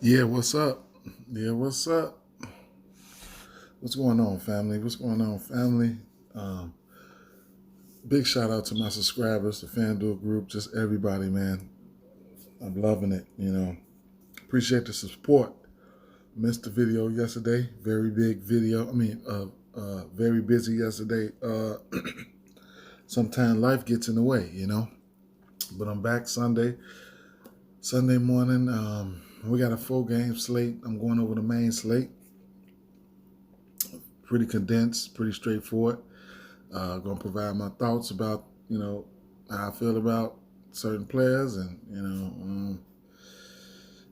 Yeah, what's up? Yeah, what's up? What's going on, family? What's going on, family? Um, Big shout out to my subscribers, the Fanduel group, just everybody, man. I'm loving it, Appreciate the support. Missed the video yesterday. Very big video. Very busy yesterday. Sometimes life gets in the way. But I'm back Sunday morning. We got a full game slate. I'm going over the main slate. Pretty condensed, pretty straightforward. Going to provide my thoughts about, how I feel about certain players, and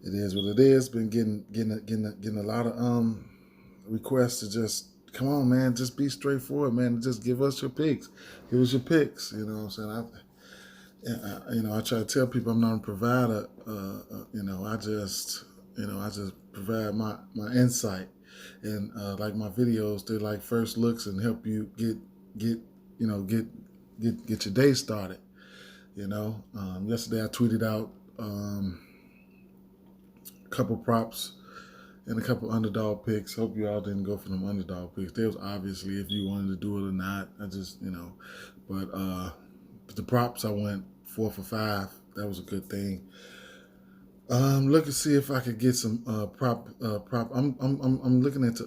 it is what it is. Been getting a lot of requests to just come on, man, just be straightforward, man. Just give us your picks. Give us your picks. You know what I'm saying? I try to tell people I'm not a provider. I just provide my insight, and like my videos, they're like first looks and help you get your day started. Yesterday I tweeted out a couple props and a couple underdog picks. Hope you all didn't go for them underdog picks. There was obviously if you wanted to do it or not. I just but the props I went 4 for 5. That was a good thing. Look to see if I could get some prop. I'm looking at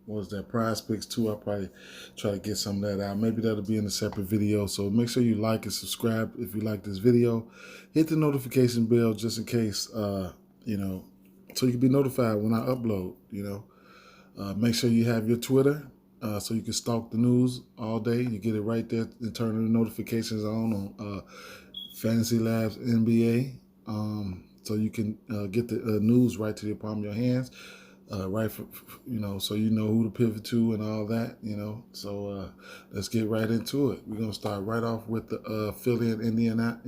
what was that, Prize Picks 2. I'll probably try to get some of that out. Maybe that'll be in a separate video. So make sure you like and subscribe if you like this video. Hit the notification bell just in case, so you can be notified when I upload, Make sure you have your Twitter so you can stalk the news all day. You get it right there and turn the notifications on Fantasy Labs NBA. So you can get the news right to the palm of your hands. So you know who to pivot to and all that, So let's get right into it. We're gonna start right off with the Philly and Indiana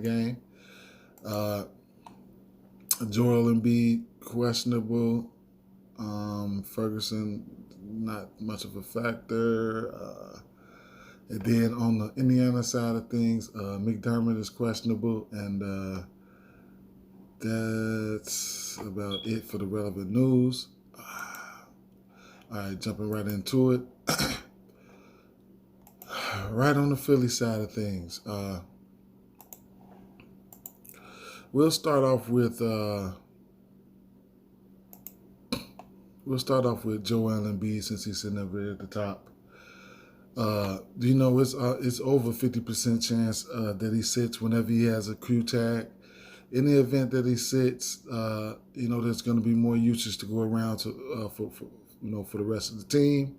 game. Joel Embiid questionable. Ferguson not much of a factor. And then on the Indiana side of things, McDermott is questionable, and that's about it for the relevant news. All right, jumping right into it. Right on the Philly side of things, we'll start off with Joel Embiid since he's sitting up there at the top. It's over 50% chance that he sits whenever he has a Q tag. In the event that he sits, there's going to be more usage to go around for the rest of the team.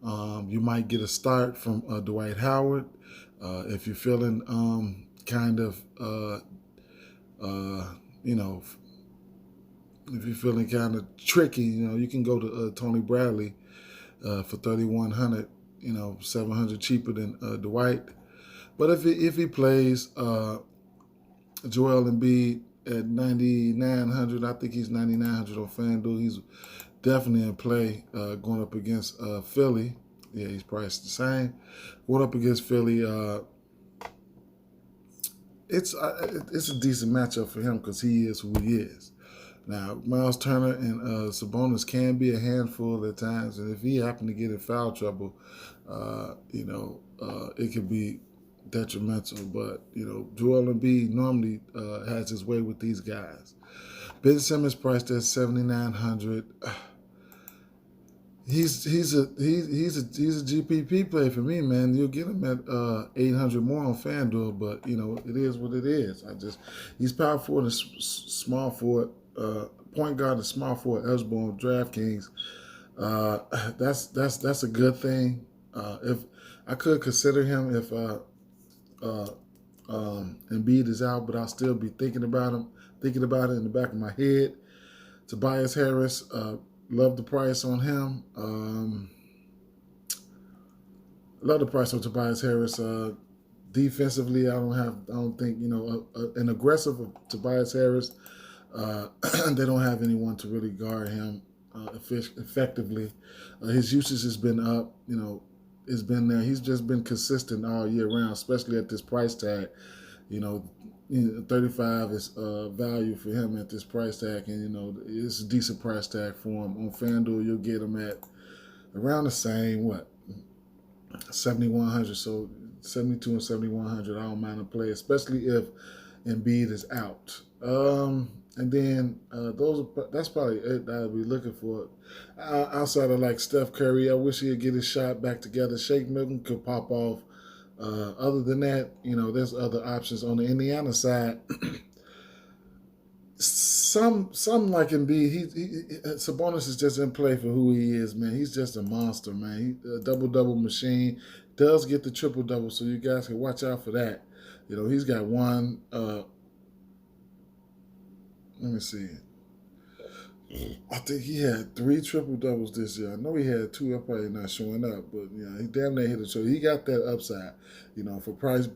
You might get a start from Dwight Howard if you're feeling if you're feeling kind of tricky. You can go to Tony Bradley for $3,100. 700 cheaper than Dwight. But if he plays Joel Embiid at 9,900, I think he's 9,900 on FanDuel. He's definitely in play going up against Philly. Yeah, he's priced the same. Going up against Philly, it's a decent matchup for him because he is who he is. Now, Miles Turner and Sabonis can be a handful at times, and if he happen to get in foul trouble, it could be detrimental. But Joel Embiid normally has his way with these guys. Ben Simmons priced at 7,900. He's a GPP play for me, man. You'll get him at 800 more on FanDuel, but it is what it is. He's power forward and small forward, point guard and small forward eligible on Draftkings. That's a good thing. If I could consider him if Embiid is out, but I'll still be thinking about it in the back of my head. Tobias Harris, love the price on him. Love the price on Tobias Harris. Defensively, I don't think an aggressive Tobias Harris. They don't have anyone to really guard him effectively. His usage has been up. It's been there. He's just been consistent all year round, especially at this price tag. 35 is value for him at this price tag, and it's a decent price tag for him on Fanduel. You'll get him at around the same 7,100. So 72 and 7,100. I don't mind a play, especially if Embiid is out. And then that's probably it that I'll be looking for. Outside of like Steph Curry, I wish he'd get his shot back together. Shake Milton could pop off. Other than that, there's other options on the Indiana side. Some like Embiid, Sabonis is just in play for who he is, man. He's just a monster, man. He's a double machine. Does get the triple double, so you guys can watch out for that. He's got one. Let me see. I think he had 3 triple doubles this year. I know he had 2. I'm probably not showing up, but he damn near hit it. So he got that upside, for price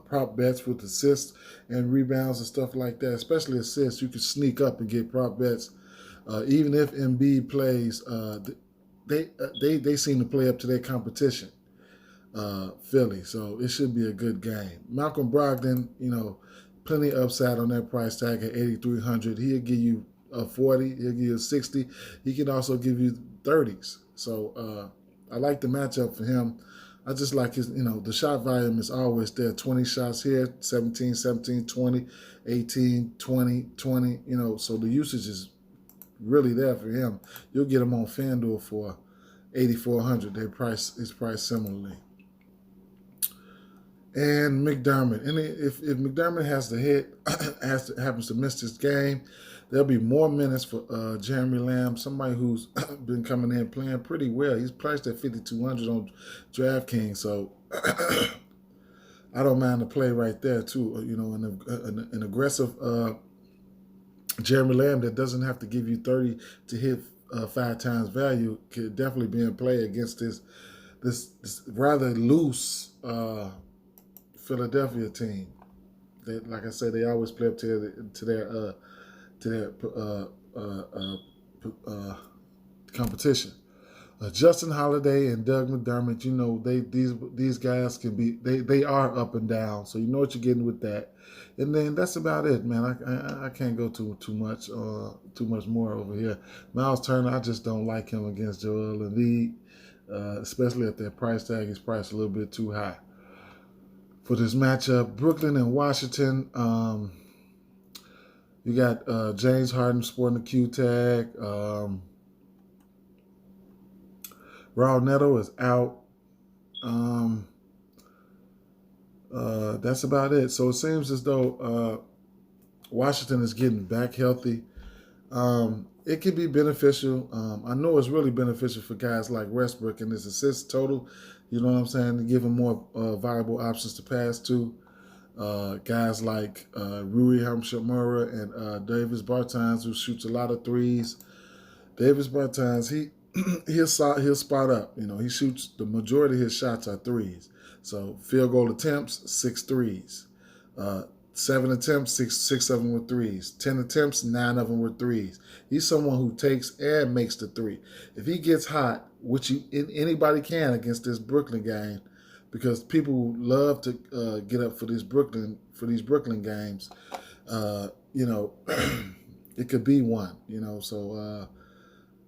prop bets with assists and rebounds and stuff like that. Especially assists, you can sneak up and get prop bets. Even if Embiid plays, they seem to play up to their competition, Philly. So it should be a good game. Malcolm Brogdon, plenty of upside on that price tag at 8,300. He'll give you a 40. He'll give you a 60. He can also give you 30s. So I like the matchup for him. I just like his, the shot volume is always there. 20 shots here, 17, 17, 20, 18, 20, 20. So the usage is really there for him. You'll get him on FanDuel for 8,400. His price similarly. And McDermott. And if McDermott has to hit, happens to miss this game, there'll be more minutes for Jeremy Lamb, somebody who's been coming in playing pretty well. He's priced at 5,200 on DraftKings, so I don't mind the play right there too. An aggressive Jeremy Lamb that doesn't have to give you 30 to hit 5 times value could definitely be in play against this rather loose Philadelphia team. Like I said, they always play up to their competition. Justin Holiday and Doug McDermott, these guys can be they are up and down, so you know what you're getting with that. And then that's about it, man. I can't go too much more over here. Miles Turner, I just don't like him against Joel Embiid, especially at that price tag. He's priced a little bit too high for this matchup. Brooklyn and Washington. You got James Harden sporting the Q tag. Raul Neto is out. That's about it. So it seems as though Washington is getting back healthy. It can be beneficial. I know it's really beneficial for guys like Westbrook and his assist total. You know what I'm saying? To give him more viable options to pass to. Guys like Rui Hachimura and Davis Bertans, who shoots a lot of threes. Davis Bertans, he'll spot up. He shoots the majority of his shots are threes. So field goal attempts, 6 threes. 7 attempts, six of them were threes. 10 attempts, 9 of them were threes. He's someone who takes and makes the three. If he gets hot, which anybody can against this Brooklyn game, because people love to get up for these Brooklyn games, it could be one. So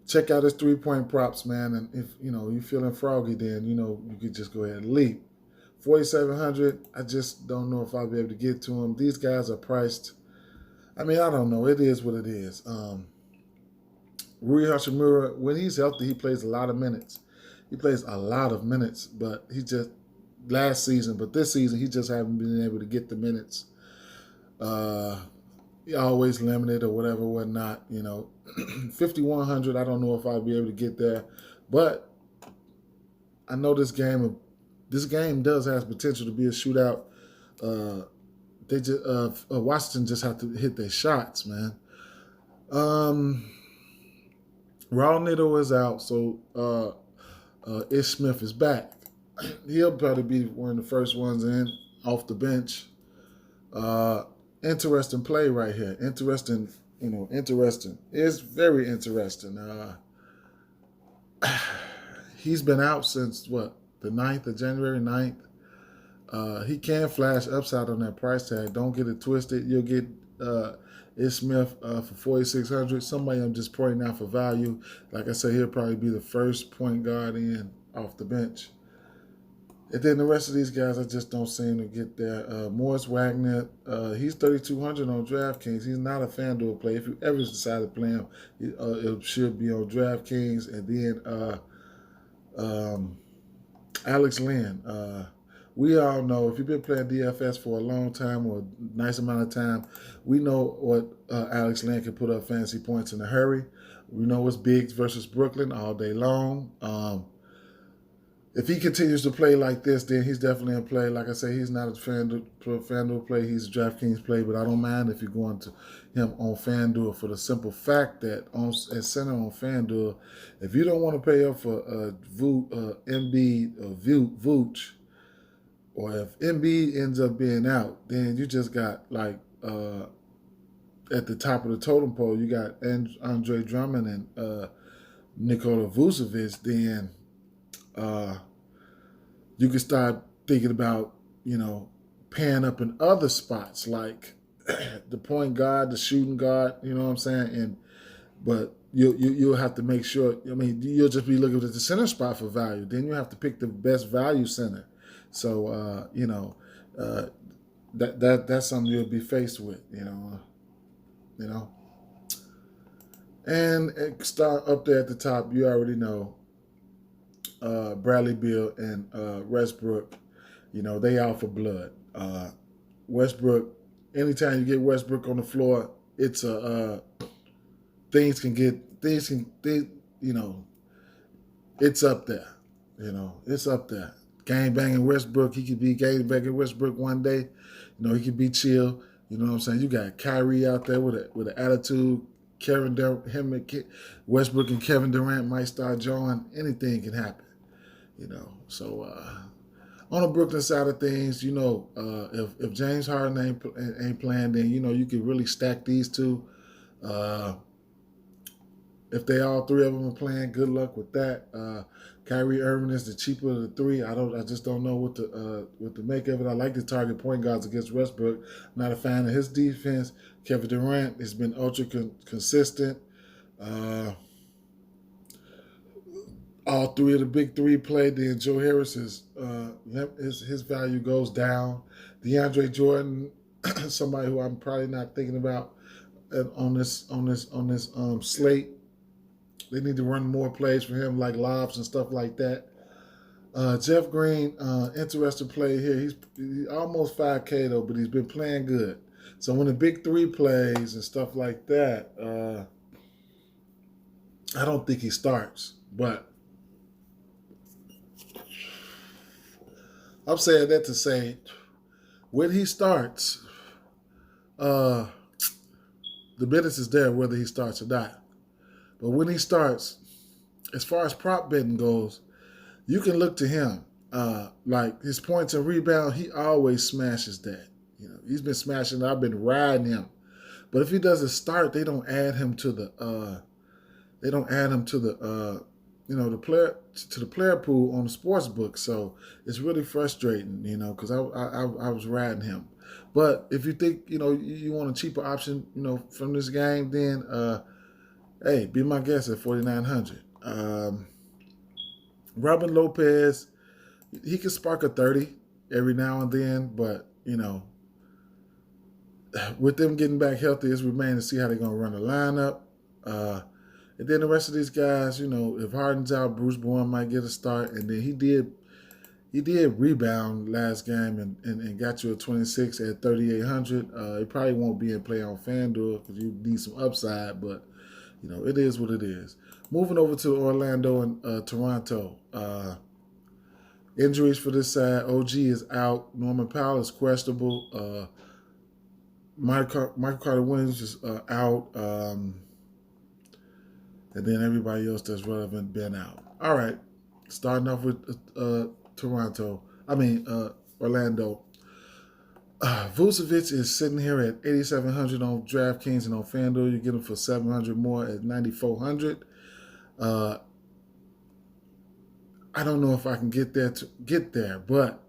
check out his 3-point props, man. And if you're feeling froggy, then you could just go ahead and leap. 4,700. I just don't know if I'll be able to get to them. These guys are priced. I don't know. It is what it is. Rui Hachimura, when he's healthy, he plays a lot of minutes. But he just last season, but this season he just haven't been able to get the minutes. He always limited or whatnot. 5,100. I don't know if I'll be able to get there, but I know this game does have potential to be a shootout. Washington just have to hit their shots, man. Raul Neto is out, so Ish Smith is back. He'll probably be one of the first ones in off the bench. Interesting play right here. Interesting. It's very interesting. He's been out since the 9th of January 9th. He can flash upside on that price tag. Don't get it twisted. You'll get Smith for 4,600. Somebody I'm just pointing out for value. Like I said, he'll probably be the first point guard in off the bench. And then the rest of these guys, I just don't seem to get there. Morris Wagner, he's 3,200 on DraftKings. He's not a FanDuel play. If you ever decide to play him, it should be on DraftKings. And then Alex Lynn. We all know, if you've been playing DFS for a long time or a nice amount of time, we know what Alex Lynn can put up fantasy points in a hurry. We know it's Biggs versus Brooklyn all day long. If he continues to play like this, then he's definitely in play. Like I say, he's not a FanDuel play. He's a DraftKings play, but I don't mind if you're going to him on FanDuel for the simple fact that at center on FanDuel, if you don't want to pay up for Embiid or Vooch, or if Embiid ends up being out, then you just got like at the top of the totem pole, you got Andre Drummond and Nikola Vucevic. Then you can start thinking about, paying up in other spots like the point guard, the shooting guard, you know what I'm saying? But you'll have to make sure, you'll just be looking at the center spot for value. Then you have to pick the best value center. So, that's something you'll be faced with, And start up there at the top, you already know, Bradley Beal and Westbrook, they out for blood. Westbrook, anytime you get Westbrook on the floor, it's it's up there. It's up there. Game banging Westbrook, he could be game banging Westbrook one day. He could be chill. You know what I'm saying? You got Kyrie out there with an attitude. Westbrook and Kevin Durant might start drawing. Anything can happen. So on the Brooklyn side of things, if James Harden ain't playing, then you can really stack these two. If they all three of them are playing, good luck with that. Kyrie Irving is the cheaper of the three. I just don't know what to make of it. I like to target point guards against Westbrook. Not a fan of his defense. Kevin Durant has been ultra consistent. All three of the big three played. Then Joe Harris his value goes down. DeAndre Jordan, somebody who I'm probably not thinking about on this slate. They need to run more plays for him, like lobs and stuff like that. Jeff Green, interesting play here. He's almost 5K though, but he's been playing good. So when the big three plays and stuff like that, I don't think he starts. But I'm saying that to say, when he starts, the business is there whether he starts or not. But when he starts, as far as prop betting goes, you can look to him. Like his points and rebound, he always smashes that. He's been smashing. I've been riding him. But if he doesn't start, they don't add him to the the player pool on the sports book. So it's really frustrating, because I was riding him. But if you think you want a cheaper option, from this game, then hey, be my guest at 4,900. Robin Lopez, he can spark a 30 every now and then, but with them getting back healthy, it's remain to see how they're gonna run the lineup. And then the rest of these guys, if Harden's out, Bruce Bowen might get a start, and then he did rebound last game and got you a 26 at 3,800. It probably won't be in play on FanDuel because you need some upside, but it is what it is. Moving over to Orlando and Toronto. Injuries for this side. OG is out. Norman Powell is questionable. Michael Carter-Williams is out. And then everybody else that's relevant been out. All right. Starting off with Orlando. Vucevic is sitting here at 8,700 on DraftKings and on FanDuel. You get him for 700 more at 9,400. I don't know if I can get there, but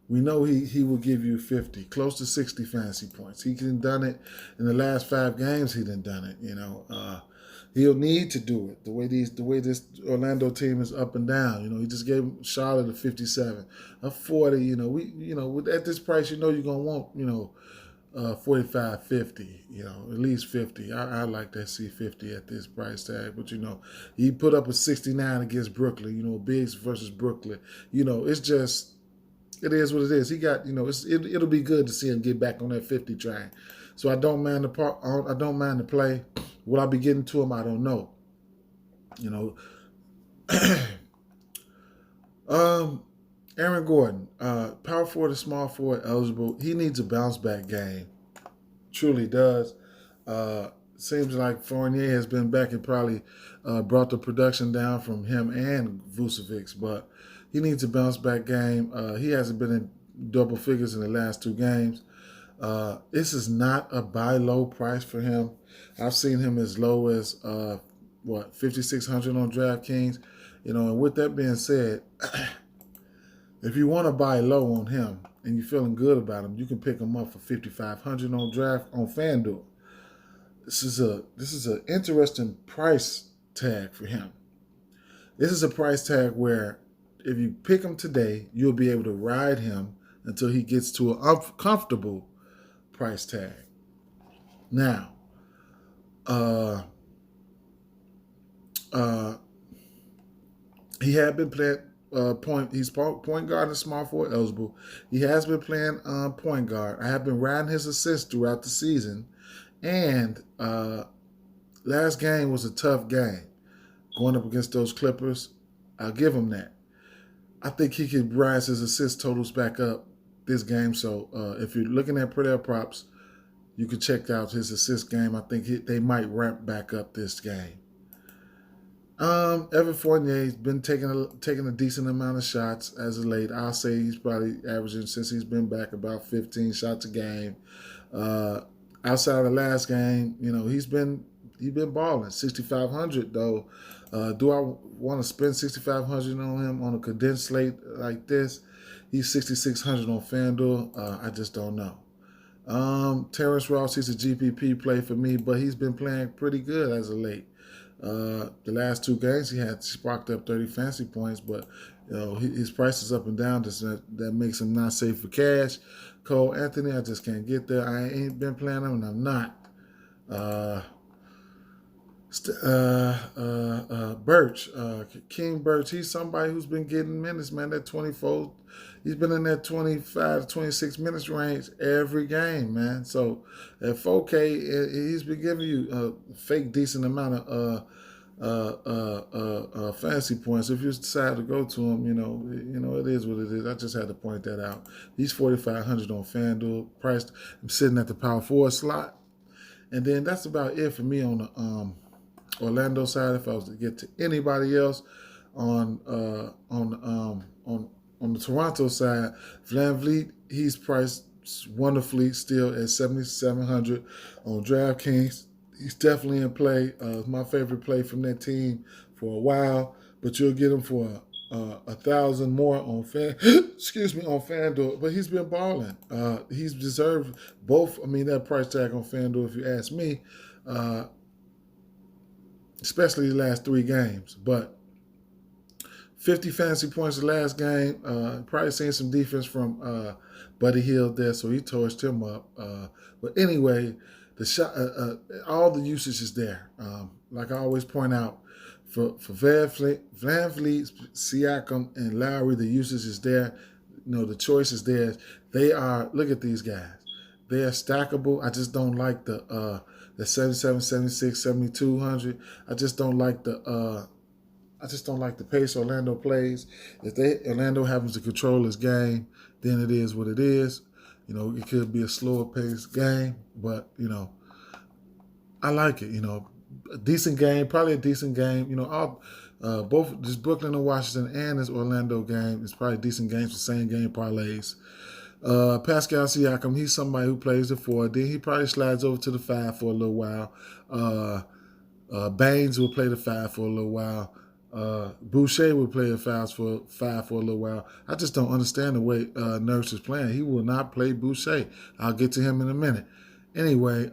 We know he will give you 50, close to 60 fantasy points. He can done it in the last 5 games. He done it. He'll need to do it the way this Orlando team is up and down. He just gave Charlotte a 57, a 40. At this price, you're gonna want 45, 50. At least 50. I like to see 50 at this price tag. But he put up a 69 against Brooklyn. Biggs versus Brooklyn. It's just. It is what it is. He got, it'll be good to see him get back on that 50 train. So I don't mind the play. Will I be getting to him? I don't know. Aaron Gordon, power forward to small forward eligible. He needs a bounce back game. Truly does. Seems like Fournier has been back and probably brought the production down from him and Vucevic, but he needs a bounce back game. He hasn't been in double figures in the last 2 games. This is not a buy low price for him. I've seen him as low as 5,600 on DraftKings. And with that being said, if you want to buy low on him and you're feeling good about him, you can pick him up for 5,500 on Fanduel. This is an interesting price tag for him. This is a price tag where if you pick him today, you'll be able to ride him until he gets to a comfortable price tag. Now, he had been playing point. He's point guard and small forward eligible. He has been playing point guard. I have been riding his assists throughout the season, and last game was a tough game going up against those Clippers. I'll give him that. I think he could rise his assist totals back up this game. So if you're looking at player props, you can check out his assist game. I think they might ramp back up this game. Evan Fournier's been taking a decent amount of shots as of late. I'll say he's probably averaging, since he's been back, about 15 shots a game. Outside of the last game, he's been balling. 6,500 though. Do I want to spend 6,500 on him on a condensed slate like this? He's 6,600 on FanDuel. I just don't know. Terence Ross, he's a GPP play for me, but he's been playing pretty good as of late. The last 2 games he had sparked up 30 fantasy points, but his price is up and down. That makes him not safe for cash. Cole Anthony, I just can't get there. I ain't been playing him, and I'm not. Birch, King Birch, he's somebody who's been getting minutes, man. That 24, he's been in that 25 to 26 minutes range every game, man. So at 4K, he's been giving you a fake decent amount of fantasy points. If you decide to go to him, it is what it is. I just had to point that out. He's 4,500 on FanDuel. Priced, I'm sitting at the power forward slot, and then that's about it for me on the Orlando side. If I was to get to anybody else on the Toronto side, VanVleet, he's priced wonderfully still at 7,700 on DraftKings. He's definitely in play. My favorite play from that team for a while, but you'll get him for 1,000 more on FanDuel. But he's been balling. He's deserved both. That price tag on FanDuel, if you ask me. Especially the last 3 games. But 50 fantasy points the last game. Probably seen some defense from Buddy Hield there, so he torched him up. But anyway, the shot, all the usage is there. Like I always point out, for VanVleet, Siakam, and Lowry, the usage is there. The choice is there. They are. Look at these guys. They are stackable. I just don't like the 77, 76, 7,200. I just don't like the pace Orlando plays. If Orlando happens to control his game, then it is what it is. It could be a slower paced game, but I like it. A decent game, probably a decent game. Both this Brooklyn and Washington and this Orlando game is probably decent games for same game parlays. Pascal Siakam, he's somebody who plays the 4. Then he probably slides over to the 5 for a little while. Baines will play the 5 for a little while. Boucher would play at five for a little while. I just don't understand the way Nurse is playing. He will not play Boucher. I'll get to him in a minute. Anyway,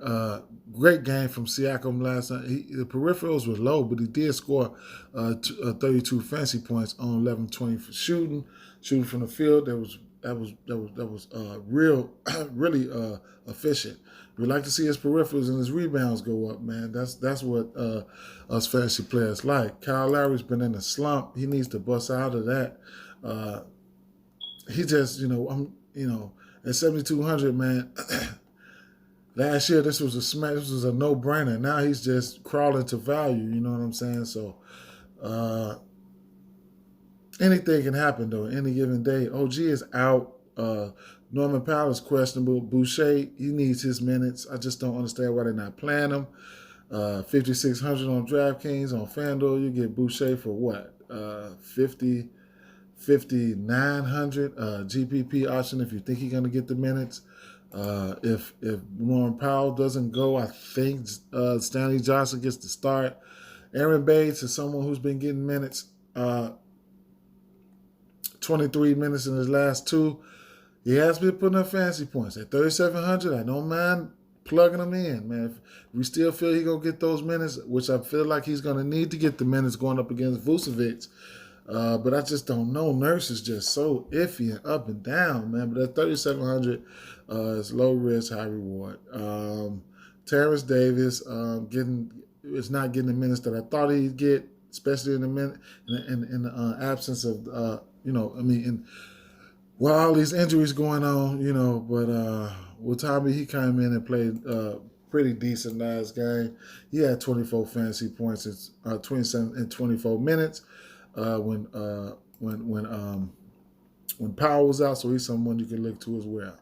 great game from Siakam last night. The peripherals were low, but he did score 32 fancy points on 11-20 for shooting from the field. That was real, really efficient. We like to see his peripherals and his rebounds go up, man. That's what us fantasy players like. Kyle Lowry's been in a slump. He needs to bust out of that. He just, at 7,200, man. Last year, this was a no-brainer. Now he's just crawling to value. You know what I'm saying? So anything can happen though. Any given day. OG is out. Norman Powell is questionable. Boucher, he needs his minutes. I just don't understand why they're not playing him. 5,600 on DraftKings. On Fanduel, you get Boucher for what? 5,900 GPP option if you think he's going to get the minutes. If Norman Powell doesn't go, I think Stanley Johnson gets the start. Aaron Bates is someone who's been getting minutes. 23 minutes in his last two. He has been putting up fancy points. At 3,700, I don't mind plugging him in, man. If we still feel he's going to get those minutes, which I feel like he's going to need to get the minutes going up against Vucevic. But I just don't know. Nurse is just so iffy and up and down, man. But at 3,700, it's low risk, high reward. Terence Davis is not getting the minutes that I thought he'd get, especially in the absence of while all these injuries going on, but with Tommy, he came in and played pretty decent last game. He had 24 fantasy points in 27 and 24 minutes when Powell was out, so he's someone you can look to as well.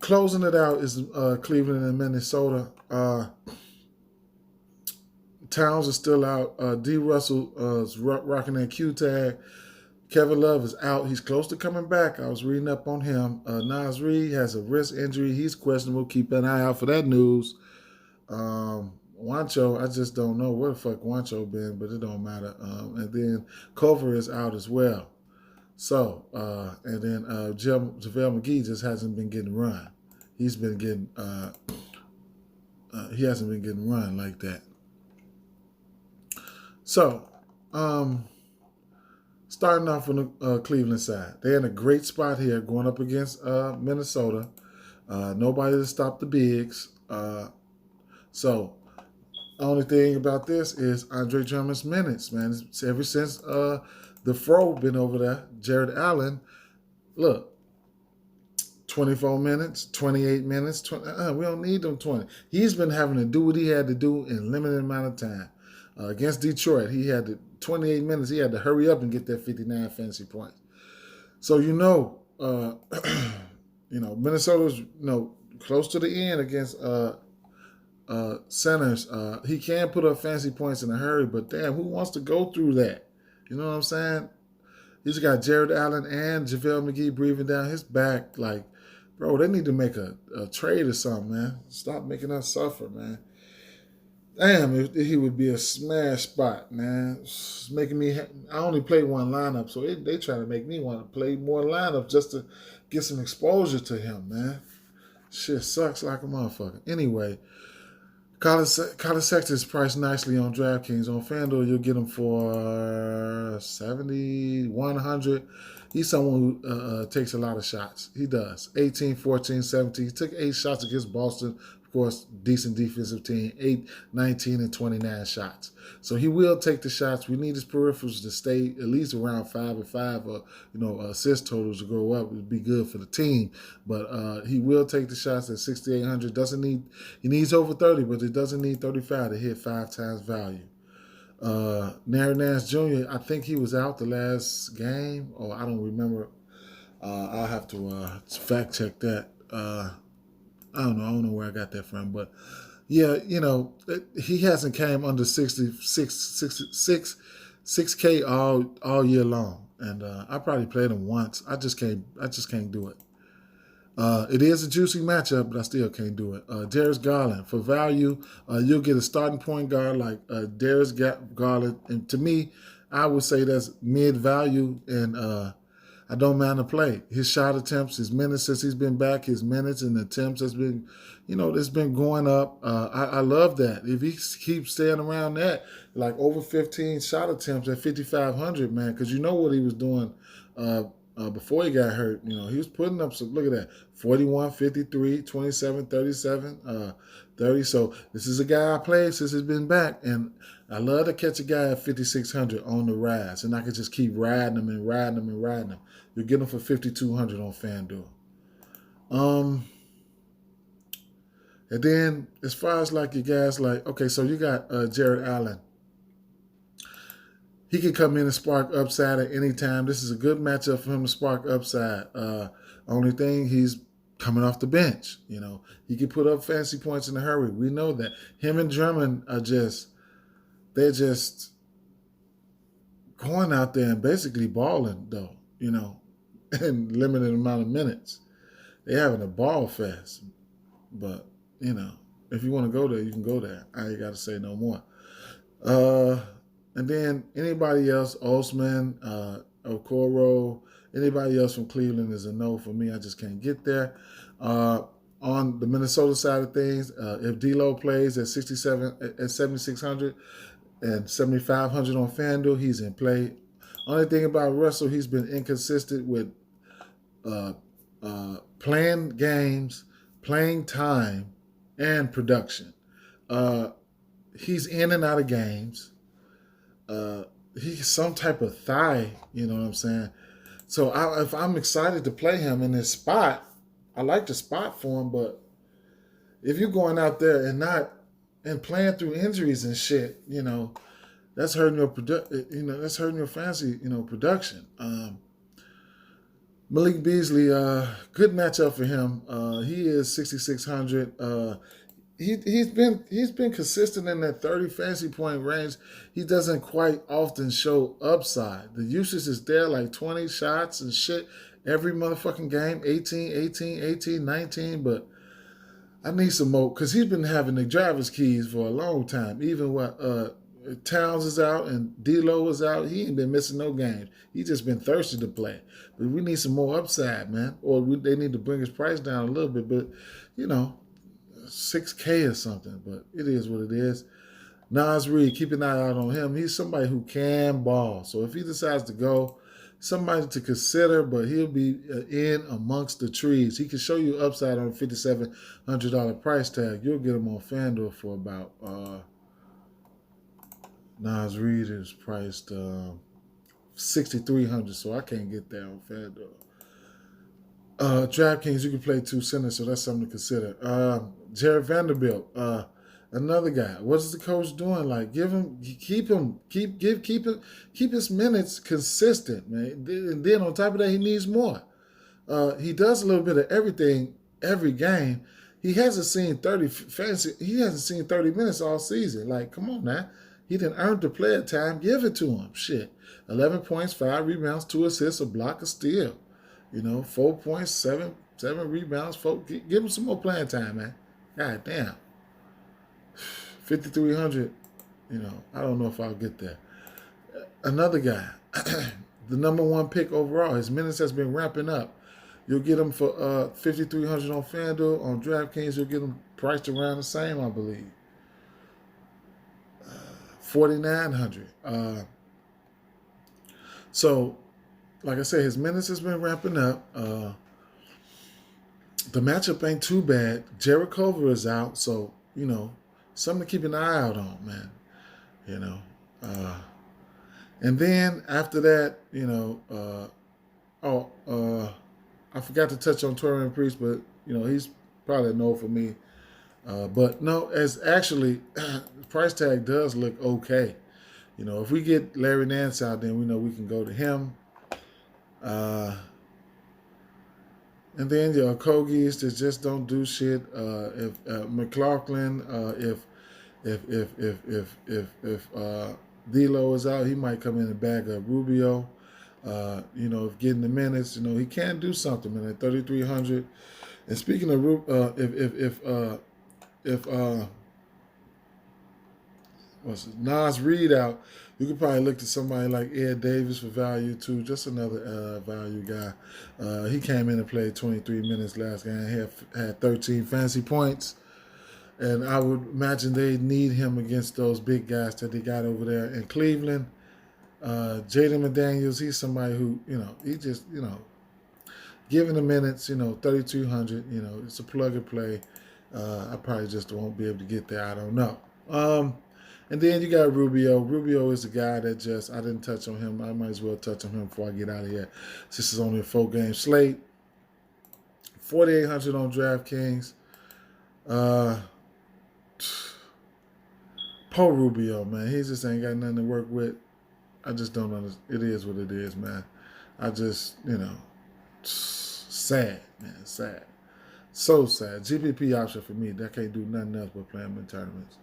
Closing it out is Cleveland and Minnesota. Towns is still out. D. Russell is rocking that Q tag. Kevin Love is out. He's close to coming back. I was reading up on him. Nas Reed has a wrist injury. He's questionable. Keep an eye out for that news. Juancho, I just don't know where the fuck Juancho been, but it don't matter. And then Culver is out as well. So, and then JaVale McGee just hasn't been getting run. He's been getting, he hasn't been getting run like that. So, starting off on the Cleveland side, they're in a great spot here going up against Minnesota. Nobody to stop the bigs. So, only thing about this is Andre Drummond's minutes, man. Ever since the Fro been over there, Jared Allen, look, 24 minutes, 28 minutes. We don't need them 20. He's been having to do what he had to do in a limited amount of time. Against Detroit, he had 28 minutes. He had to hurry up and get that 59 fantasy points. So Minnesota's close to the end against centers. He can put up fancy points in a hurry, but damn, who wants to go through that? You know what I'm saying? He's got Jared Allen and JaVale McGee breathing down his back. Like, bro, they need to make a trade or something, man. Stop making us suffer, man. Damn, he would be a smash spot, man. It's making me. I only play one lineup, so they try to make me want to play more lineups just to get some exposure to him, man. Shit sucks like a motherfucker. Anyway, College Sexton is priced nicely on DraftKings. On FanDuel, you'll get him for 7,100. He's someone who takes a lot of shots. He does. 18, 14, 17. He took 8 shots against Boston. Of course, decent defensive team. 8, 19, and 29 shots. So he will take the shots. We need his peripherals to stay at least around 5 and 5, or assist totals to go up. It would be good for the team. But he will take the shots at 6,800. He needs over 30, but it doesn't need 35 to hit 5 times value. Nash Jr., I think he was out the last game, or I don't remember. I'll have to fact check that. I don't know where I got that from, but yeah, he hasn't came under 6K all year long, and I probably played him once. I just can't do it. It is a juicy matchup, but I still can't do it. Darius Garland. For value, you'll get a starting point guard like Darius Garland. And to me, I would say that's mid-value, and I don't mind the play. His shot attempts, his minutes since he's been back, his minutes and attempts has been, it's been going up. I love that. If he keeps staying around that, like over 15 shot attempts at 5,500, man, because you know what he was doing before he got hurt. He was putting up some, look at that, 41, 53, 27, 37, 30. So this is a guy I played since he's been back, and I love to catch a guy at 5,600 on the rise, and I can just keep riding him and riding him and riding him. You'll get him for 5,200 on FanDuel. And then as far as like your guys, like, okay, so you got Jared Allen. He can come in and spark upside at any time. This is a good matchup for him to spark upside. Only thing, he's coming off the bench. He can put up fancy points in a hurry. We know that. Him and Drummond are they're just going out there and basically balling, though, and limited amount of minutes. They're having a ball fest. But, if you want to go there, you can go there. I ain't got to say no more. And then anybody else, Osman, Okoro, anybody else from Cleveland is a no for me. I just can't get there. On the Minnesota side of things, if D'Lo plays at 7,600 and 7,500 on FanDuel, he's in play. Only thing about Russell, he's been inconsistent with playing games, playing time, and production. He's in and out of games. He's some type of thigh, you know what I'm saying? So if I'm excited to play him in this spot, I like the spot for him, but if you're going out there and playing through injuries and shit, that's hurting your that's hurting your fantasy, production. Malik Beasley, good matchup for him. He is 6,600. He's been consistent in that 30 fantasy point range. He doesn't quite often show upside. The usage is there, like 20 shots and shit every motherfucking game, 18, 19. But I need some more, because he's been having the driver's keys for a long time. Even when Towns is out and D'Lo is out, he ain't been missing no games. He just been thirsty to play. But we need some more upside, man. Or they need to bring his price down a little bit. But, $6K or something, but it is what it is. Nas Reed, keep an eye out on him. He's somebody who can ball. So if he decides to go, somebody to consider, but he'll be in amongst the trees. He can show you upside on a $5,700 price tag. You'll get him on FanDuel for about, Nas Reed is priced $6,300, so I can't get that on FanDuel. Draftkings, you can play 2 centers, so that's something to consider. Jared Vanderbilt, another guy. What is the coach doing? Like, keep his minutes consistent, man. And then on top of that, he needs more. He does a little bit of everything every game. He hasn't seen 30 minutes all season. Like, come on now. He didn't earn the player time. Give it to him. Shit. 11 points, 5 rebounds, 2 assists, a block, a steal. 4 points, 7 rebounds. Give him some more playing time, man. God damn. 5,300, I don't know if I'll get there. Another guy, the number 1 pick overall, his minutes has been ramping up. You'll get him for 5,300 on FanDuel. On DraftKings, you'll get him priced around the same, I believe. 4,900. So, like I said, his minutes has been ramping up. The matchup ain't too bad. Jared Culver is out, so, something to keep an eye out on, man. And then after that, I forgot to touch on Torian Priest, but, he's probably a no for me. But no, as actually, the price tag does look okay. If we get Larry Nance out, then we know we can go to him. And then your Kogies that just don't do shit. If McLaughlin, if D'Lo is out, he might come in and bag up Rubio. You know, if getting the minutes, you know, he can do something, man. At 3,300. And speaking of if what's it, Nas Reed out, you could probably look to somebody like Ed Davis for value too. Just another value guy. He came in and played 23 minutes last game. Had 13 fantasy points. And I would imagine they need him against those big guys that they got over there in Cleveland. Jaden McDaniels, he's somebody who, you know, he just, you know, given the minutes, you know, 3,200, you know, it's a plug and play. I probably just won't be able to get there. I don't know. And then you got Rubio. Rubio is a guy that just, I didn't touch on him. I might as well touch on him before I get out of here. This is only a 4-game slate. 4,800 on DraftKings. Poor Rubio, man. He just ain't got nothing to work with. I just don't understand. It is what it is, man. I just, you know, sad, man. Sad. So sad. GPP option for me. That can't do nothing else but play him in tournaments.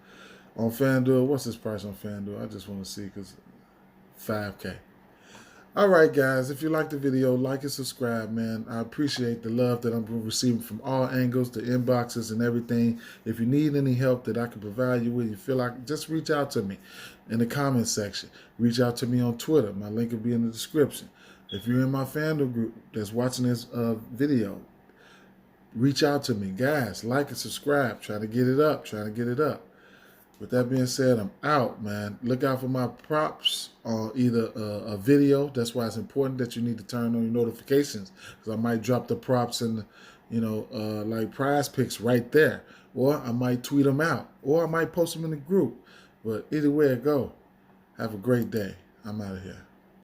On Fanduel, what's his price on Fanduel? I just want to see because $5K. All right, guys. If you like the video, like and subscribe, man. I appreciate the love that I'm receiving from all angles, the inboxes and everything. If you need any help that I can provide you with, you feel like, just reach out to me in the comment section. Reach out to me on Twitter. My link will be in the description. If you're in my Fanduel group that's watching this video, reach out to me. Guys, like and subscribe. Try to get it up. Try to get it up. With that being said, I'm out, man. Look out for my props on either a video. That's why it's important that you need to turn on your notifications, because I might drop the props and, you know, like prize picks right there. Or I might tweet them out. Or I might post them in the group. But either way it go, have a great day. I'm out of here.